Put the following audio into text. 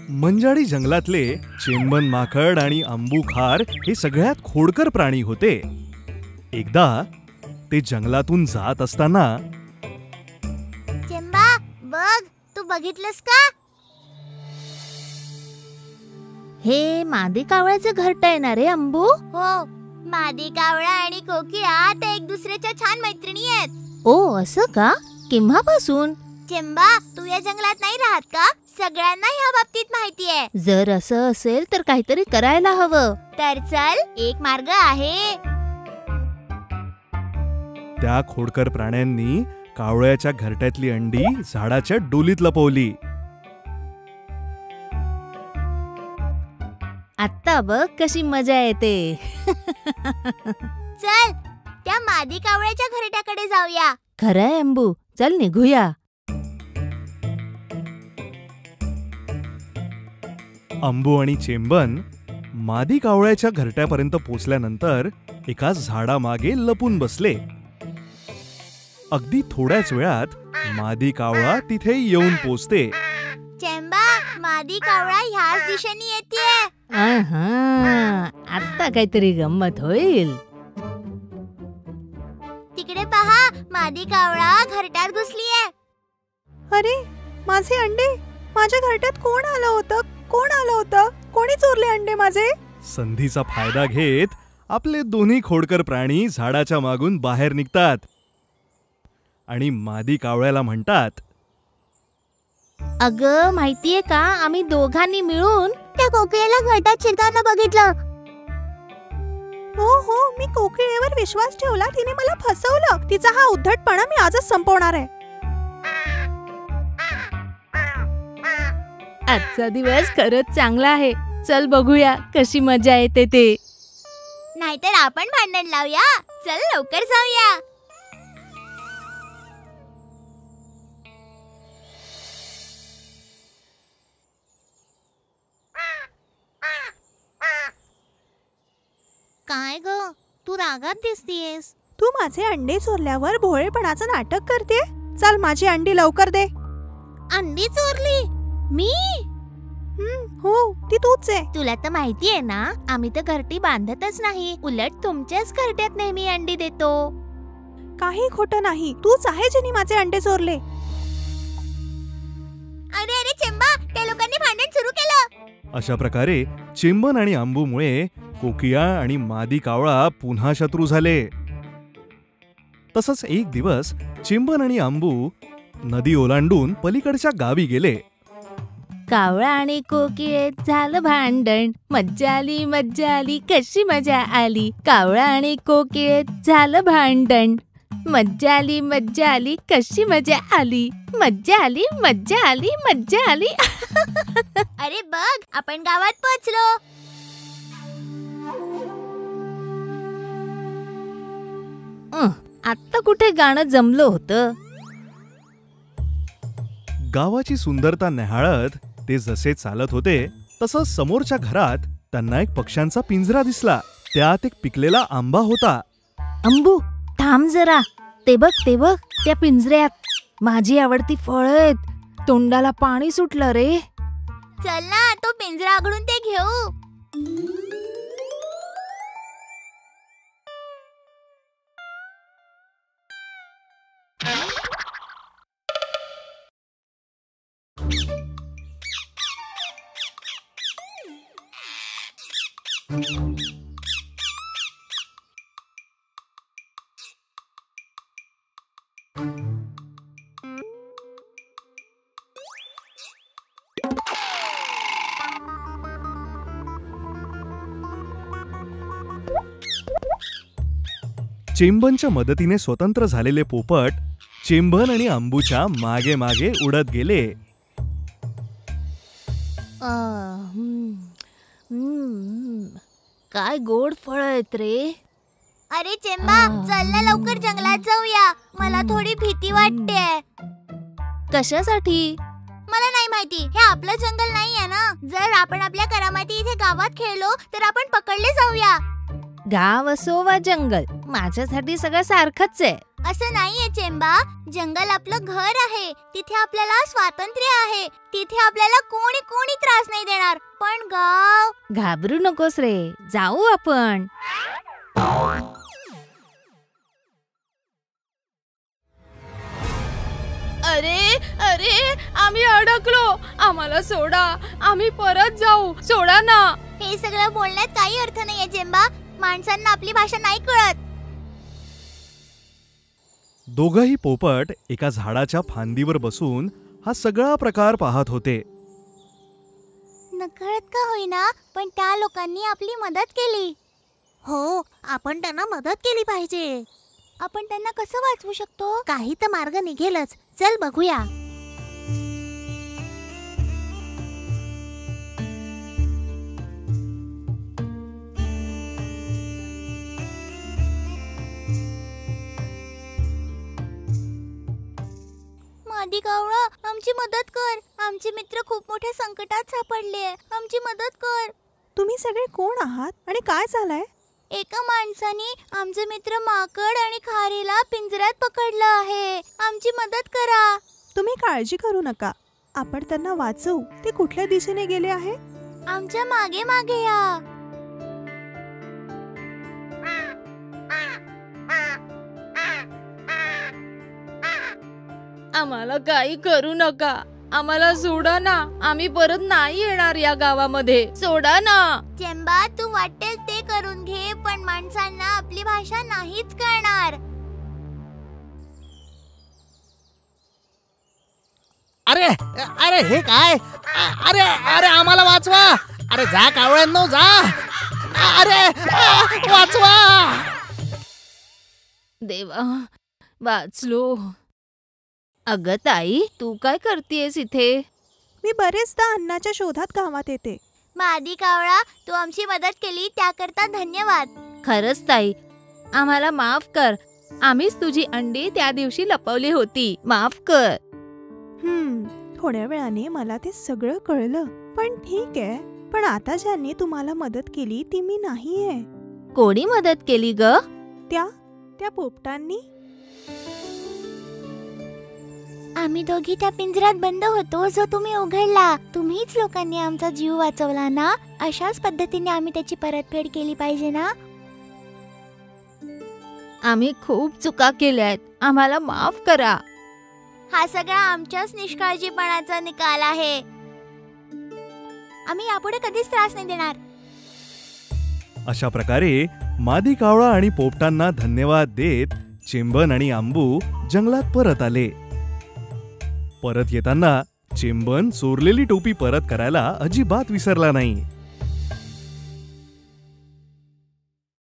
मंजाडी जंगलातले चेंबन माकड आणि अंबू खार हे सगळ्यात खोडकर प्राणी होते. एकदा ते जंगलातून जात असताना, चेंबा बघ, तू बघितलंस का? हे मादी कावळ्याचं घरटं आहे ना रे अंबू? हो, मादी कावळा आणि कोकिळा ते एक दुसऱ्याच्या छान मैत्रिणी आहेत. ओ असं का? केव्हापासून? चेंबा, तू या जंगलात नाही राहत का? सगळ्यांना ह्या बाबतीत माहिती आहे. जर असं असेल तर काहीतरी करायला हवं. तर चल, एक मार्ग आहे. त्या खोडकर प्राण्यांनी कावळ्याच्या घरट्यातली अंडी झाडाच्या डोलीत लपवली. आता बघ कशी मजा येते. चल, त्या मादी कावळ्याच्या घरट्याकडे जाऊया. खरंय अंबू, चल निघूया. अंबू आणि चेंबन मादी कावळ्याच्या घरट्यापर्यंत पोचल्यानंतर एका झाडामागे लपून बसले. अगदी थोड्याच वेळात मादी कावळा तिथे येऊन पोचते. चेंबा, मादी कावळा ह्याच दिशेने येतेय. आता काहीतरी गंमत होईल. तिकडे पहा, मादी कावळा घरट्यात घुसलीये. अरे, माझे अंडे! माझ्या घरट्यात कोण आलं होतं? कोण आलं होतं? कोणी चोरले अंडे माझे? संधीचा फायदा घेत आपले दोन्ही खोडकर प्राणी झाडाच्या मागून बाहेर निघतात आणि मादी कावळ्याला म्हणतात, अगं माहितीये का, आम्ही दोघांनी मिळून त्या कोकिळेला घरट्यात शिरताना बघितलं. हो हो, मी कोकिळेवर विश्वास ठेवला, तिने मला फसवलं. तिचा हा उद्धटपणा मी आजच संपवणार आहे. आजचा दिवस खरंच चांगला आहे. चल बघूया कशी मजा येते ते. नाहीतर आपण भांडण लावूया. चल लवकर जाऊया. काय ग, तू रागात दिसतीयेस? तू माझे अंडे चोरल्यावर भोळेपणाचं नाटक करते. चल, माझी अंडी लवकर दे. अंडी चोरली? मी? हो, ती तूच आहे. तुला तर माहितीये ना, आम्ही तर घरटी बांधतच नाही. उलट तुमच्याच घरट्यात नेहमी अंडी देतो. काही खोटं नाही. तूच आहे जिने माझे अंडे चोरले. अरे अरे चेंबा, त्या लोकांनी भांडण सुरू केलं. अशा प्रकारे चेंबन आणि अंबूमुळे कोकिळा आणि मादी कावळा पुन्हा शत्रू झाले. तसंच एक दिवस चेंबन आणि अंबू नदी ओलांडून पलीकडच्या गावी गेले. कावळा आणि कोकिळेत झालं भांडण, मज्जा आली मज्जा आली, कशी मजा आली. कावळा आणि कोकिळेत झालं भांडण, मज्जा आली मज्जा आली, कशी मजा आली. मज्जा आली मज्जा आली मज्जा आली. अरे बघ, आपण गावात पोहोचलो. आता कुठे गाणं जमलं होतं. गावाची सुंदरता न्याहाळत ते जसे चालत होते तसं समोरच्या घरात त्यांना एक पक्ष्यांचा पिंजरा दिसला. त्यात एक पिकलेला आंबा होता. अंबू, थांब जरा. ते बघ ते बघ, त्या पिंजऱ्यात माझी आवडती फळं आहेत. तोंडाला पाणी सुटलं रे. चल ना, तो पिंजरा उघडून ते घेऊ. चेंबनच्या मदतीने स्वतंत्र झालेले पोपट चेंबन आणि अंबूच्या मागे मागे उडत गेले. काय गोड फळ आहेत रे. अरे चेंबा, चल ना लवकर जंगलात जाऊया. मला थोडी भीती वाटते. कशासाठी? मला नाही माहिती. हे आपलं जंगल नाहीये ना. जर आपण आपल्या करामाती इथे गावात खेळलो तर आपण पकडले जाऊया. गाव असो वा जंगल, माझ्यासाठी सगळं सारखंच आहे. असं नाहीये चेंबा. जंगल आपलं घर आहे. तिथे आपल्याला स्वातंत्र्य आहे. तिथे आपल्याला कोणी त्रास नाही देणार. पण गाव, घाबरू नकोस रे, जाऊ आपण. अरे अरे, आम्ही अडकलो. आम्हाला सोडा, आम्ही परत जाऊ. सोडा ना. हे सगळं बोलण्यात काही अर्थ नाहीये चेंबा. माणसांना आपली भाषा नाही कळत. दोघंही पोपट एका झाडाच्या फांदीवर बसून हा सगळा प्रकार पाहत होते. नकळत का होईना, पण त्या लोकांनी आपली मदत केली. हो, आपण त्यांना मदत केली पाहिजे. आपण त्यांना कसं वाचवू शकतो? काही तर मार्ग निघेलच. चल बघूया. मादी कावळा, आमची मदत कर. आमचे मित्र खूप मोठ्या संकटात सापडले. आमची मदत कर. तुम्ही सगळे कोण आहात आणि काय झालंय? एका माणसाने आमचे मित्र माकड आणि खारीला पिंजऱ्यात पकडलं आहे. आमची मदत करा. तुम्ही काळजी करू नका, आपण त्यांना वाचवू. ते कुठल्या दिशेने गेले आहे? आमच्या मागे मागे या. आम्हाला काही करू नका. आम्हाला सोडा ना. आम्ही परत नाही येणार या गावामध्ये. सोडा ना. चेंबा, तू वाटेल ते करून घे, पण माणसांना आपली भाषा नाहीच कळणार. अरे अरे हे काय? अरे अरे आम्हाला वाचवा. अरे जा कावळ्यांनो, जा. अरे वाचवा. देवा, वाचलो. अगं ताई, तू काय करतेयस इथे? मी बरेचदा अन्नाच्या शोधात गावात येते. मादी कावळा, तू आमची मदत केली त्याकरता धन्यवाद. खरंच ताई, आम्हाला माफ कर. आम्हीच तुझी अंडी त्या दिवशी लपवली होती. माफ कर. थोड्या वेळाने मला ते सगळं कळलं. पण ठीक आहे. पण आता ज्यांनी तुम्हाला मदत केली ती मी नाहीये. कोणी मदत केली ग? त्या पोपटांनी. आम्ही दोघी त्या पिंजऱ्यात बंद होतो, जो तुम्ही उघडला. तुम्हीच लोकांनी आमचा जीव वाचवला ना. अशाच पद्धतीने आम्ही त्याची परतफेड केली पाहिजे ना. आम्ही खूप चुका केल्यात. आम्हाला माफ करा. हा सगळा आमच्याच निष्काळजीपणाचा निकाल आहे. आम्ही यापुढे कधीच त्रास नाही देणार. अशा प्रकारे मादी कावळा आणि पोपटांना धन्यवाद देत चिंबन आणि आंबू जंगलात परत आले. परत येताना चिंबन चोरलेली टोपी परत करायला अजिबात विसरला नाही.